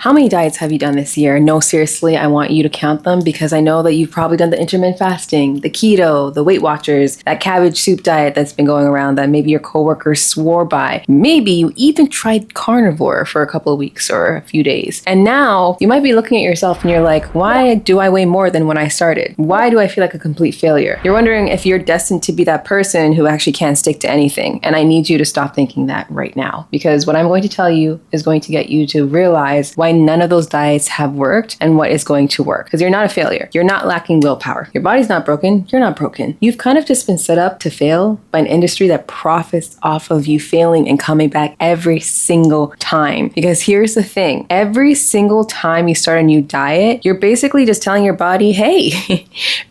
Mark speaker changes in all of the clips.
Speaker 1: How many diets have you done this year? No, seriously, I want you to count them because I know that you've probably done the intermittent fasting, the keto, the Weight Watchers, that cabbage soup diet that's been going around that maybe your coworkers swore by. Maybe you even tried carnivore for a couple of weeks or a few days. And now you might be looking at yourself and you're like, why do I weigh more than when I started? Why do I feel like a complete failure? You're wondering if you're destined to be that person who actually can't stick to anything. And I need you to stop thinking that right now, because what I'm going to tell you is going to get you to realize why none of those diets have worked and what is going to work. Because you're not a failure. You're not lacking willpower. Your body's not broken. You're not broken. You've kind of just been set up to fail by an industry that profits off of you failing and coming back every single time. Because here's the thing. Every single time you start a new diet, you're basically just telling your body, hey,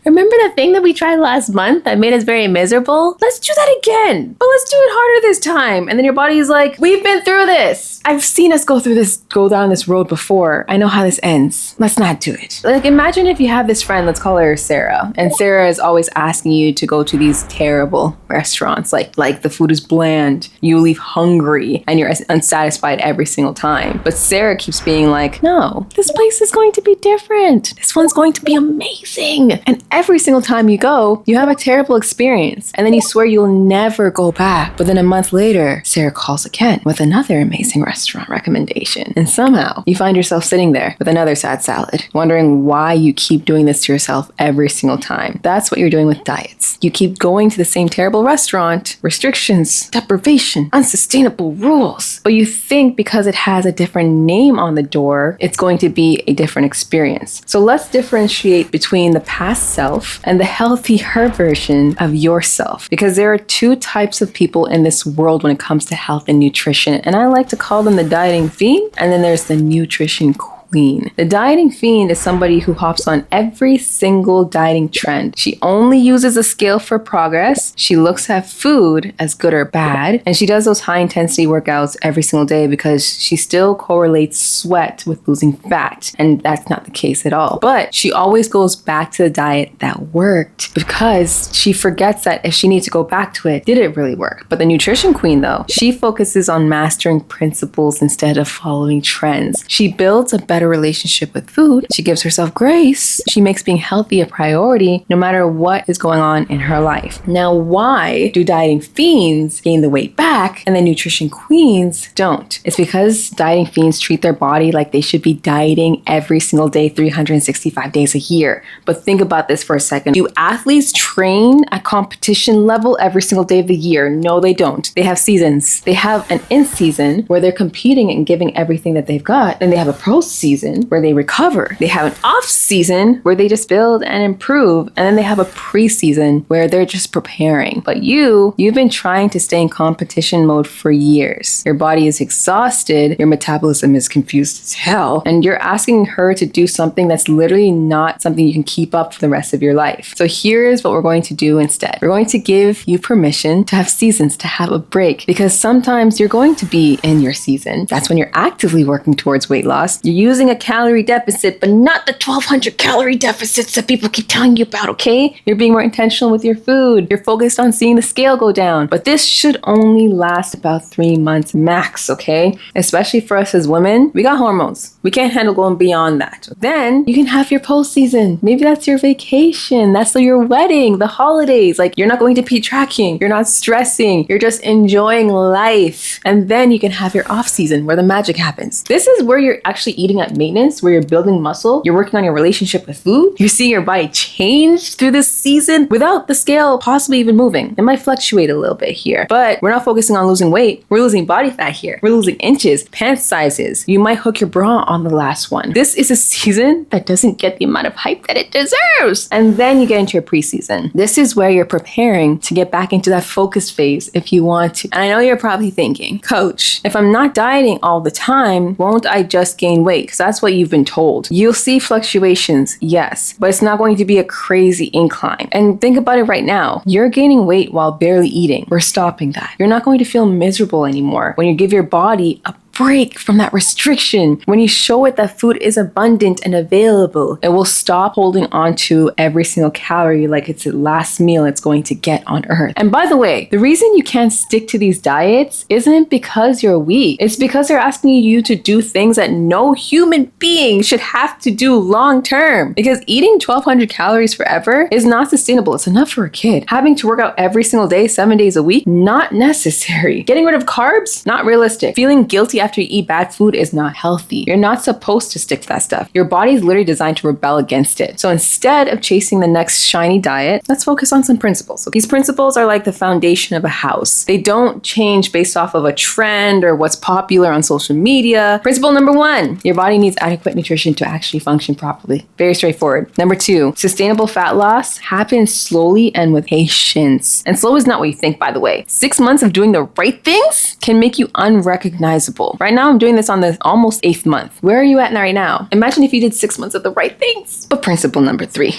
Speaker 1: remember that thing that we tried last month that made us very miserable? Let's do that again, but let's do it harder this time. And then your body is like, we've been through this. I've seen us go down this road before. I know how this ends. Let's not do it. Like, imagine if you have this friend, let's call her Sarah, and Sarah is always asking you to go to these terrible restaurants, like the food is bland, you leave hungry, and you're unsatisfied every single time. But Sarah keeps being like, no, this place is going to be different. This one's going to be amazing. And every single time you go, you have a terrible experience. And then you swear you'll never go back. But then a month later, Sarah calls again with another amazing restaurant recommendation. And somehow you find yourself sitting there with another sad salad, wondering why you keep doing this to yourself every single time. That's what you're doing with diets. You keep going to the same terrible restaurant, restrictions, deprivation, unsustainable rules. But you think because it has a different name on the door, it's going to be a different experience. So let's differentiate between the past self and the healthier version of yourself. Because there are two types of people in this world when it comes to health and nutrition. And I like to call them the dieting fiend, and then there's the nutrition queen. The dieting fiend is somebody who hops on every single dieting trend. She only uses a scale for progress. She looks at food as good or bad. And she does those high intensity workouts every single day because she still correlates sweat with losing fat. And that's not the case at all. But she always goes back to the diet that worked because she forgets that if she needs to go back to it, did it really work? But the nutrition queen, though, she focuses on mastering principles instead of following trends. She builds a better relationship with food. She gives herself grace. She makes being healthy a priority no matter what is going on in her life. Now, why do dieting fiends gain the weight back and the nutrition queens don't? It's because dieting fiends treat their body like they should be dieting every single day, 365 days a year. But think about this for a second. Do athletes train at competition level every single day of the year? No, they don't. They have seasons. They have an in-season where they're competing and giving everything that they've got. Then they have a pro-season where they recover. They have an off-season where they just build and improve. And then they have a pre-season where they're just preparing. But you've been trying to stay in competition mode for years. Your body is exhausted. Your metabolism is confused as hell. And you're asking her to do something that's literally not something you can keep up for the rest of your life. So here's what we're going to do instead. We're going to give you permission to have seasons, to have a break, because sometimes you're going to be in your season. That's when you're actively working towards weight loss. You're using a calorie deficit, but not the 1,200 calorie deficits that people keep telling you about, okay? You're being more intentional with your food. You're focused on seeing the scale go down. But this should only last about 3 months max, okay? Especially for us as women, we got hormones. We can't handle going beyond that. Then you can have your postseason. Maybe that's your vacation. That's your wedding, the holidays. Like, you're not going to be tracking. You're not stressing. You're just enjoying life. And then you can have your off season where the magic happens. This is where you're actually eating at maintenance, where you're building muscle. You're working on your relationship with food. You're seeing your body change through this season without the scale possibly even moving. It might fluctuate a little bit here, but we're not focusing on losing weight. We're losing body fat here. We're losing inches, pant sizes. You might hook your bra on the last one. This is a season that doesn't get the amount of hype that it deserves. And then you get into your preseason. This is where you're preparing to get back into that focus phase if you want to. And I know you're probably thinking, Coach, if I'm not dieting all the time, won't I just gain weight? Because that's what you've been told. You'll see fluctuations, yes, but it's not going to be a crazy incline. And think about it right now. You're gaining weight while barely eating. We're stopping that. You're not going to feel miserable anymore when you give your body a break from that restriction, when you show it that food is abundant and available, it will stop holding on to every single calorie like it's the last meal it's going to get on earth. And by the way, the reason you can't stick to these diets isn't because you're weak. It's because they're asking you to do things that no human being should have to do long term. Because eating 1,200 calories forever is not sustainable. It's enough for a kid. Having to work out every single day, 7 days a week, not necessary. Getting rid of carbs, not realistic. Feeling guilty after you eat bad food is not healthy. You're not supposed to stick to that stuff. Your body is literally designed to rebel against it. So instead of chasing the next shiny diet, let's focus on some principles. So these principles are like the foundation of a house. They don't change based off of a trend or what's popular on social media. Principle number 1, your body needs adequate nutrition to actually function properly. Very straightforward. Number 2, sustainable fat loss happens slowly and with patience. And slow is not what you think, by the way. 6 months of doing the right things can make you unrecognizable. Right now, I'm doing this on the almost 8th month. Where are you at right now? Imagine if you did 6 months of the right things. But principle number 3,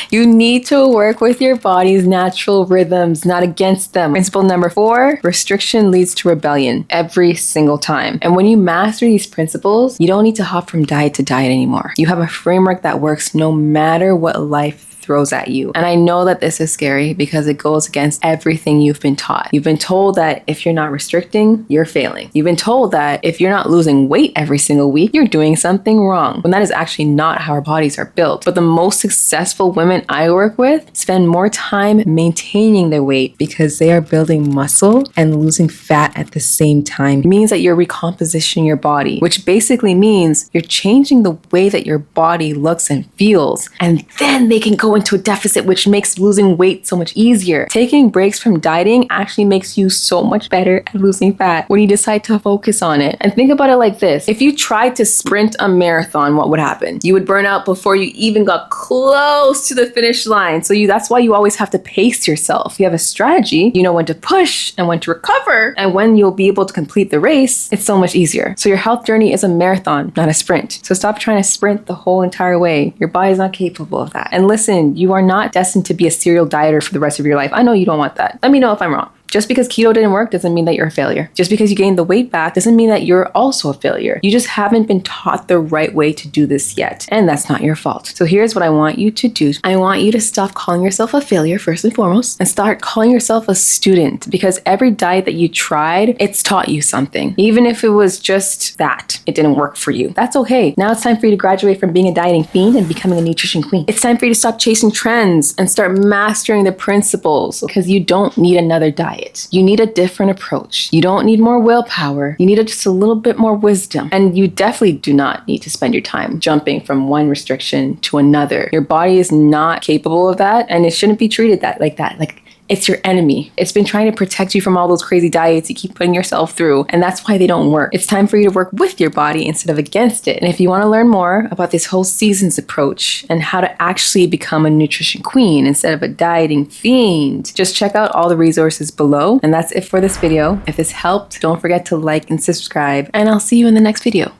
Speaker 1: you need to work with your body's natural rhythms, not against them. Principle number 4, restriction leads to rebellion every single time. And when you master these principles, you don't need to hop from diet to diet anymore. You have a framework that works no matter what life throws at you. And I know that this is scary because it goes against everything you've been taught. You've been told that if you're not restricting, you're failing. You've been told that if you're not losing weight every single week, you're doing something wrong, when that is actually not how our bodies are built. But the most successful women I work with spend more time maintaining their weight because they are building muscle and losing fat at the same time. It means that you're recompositioning your body, which basically means you're changing the way that your body looks and feels. And then they can go into a deficit, which makes losing weight so much easier. Taking breaks from dieting actually makes you so much better at losing fat when you decide to focus on it. And think about it like this. If you tried to sprint a marathon, what would happen? You would burn out before you even got close to the finish line. So that's why you always have to pace yourself. You have a strategy, you know when to push and when to recover, and when you'll be able to complete the race, it's so much easier. So your health journey is a marathon, not a sprint. So stop trying to sprint the whole entire way. Your body's not capable of that. And listen, you are not destined to be a serial dieter for the rest of your life. I know you don't want that. Let me know if I'm wrong. Just because keto didn't work doesn't mean that you're a failure. Just because you gained the weight back doesn't mean that you're also a failure. You just haven't been taught the right way to do this yet. And that's not your fault. So here's what I want you to do. I want you to stop calling yourself a failure first and foremost, and start calling yourself a student, because every diet that you tried, it's taught you something. Even if it was just that it didn't work for you. That's okay. Now it's time for you to graduate from being a dieting fiend and becoming a nutrition queen. It's time for you to stop chasing trends and start mastering the principles, because you don't need another diet. You need a different approach. You don't need more willpower. You need just a little bit more wisdom. And you definitely do not need to spend your time jumping from one restriction to another. Your body is not capable of that, and it shouldn't be treated like that. Like, it's your enemy. It's been trying to protect you from all those crazy diets you keep putting yourself through, and that's why they don't work. It's time for you to work with your body instead of against it. And if you want to learn more about this whole seasons approach and how to actually become a nutrition queen instead of a dieting fiend, just check out all the resources below. And that's it for this video. If this helped, don't forget to like and subscribe, and I'll see you in the next video.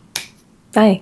Speaker 1: Bye.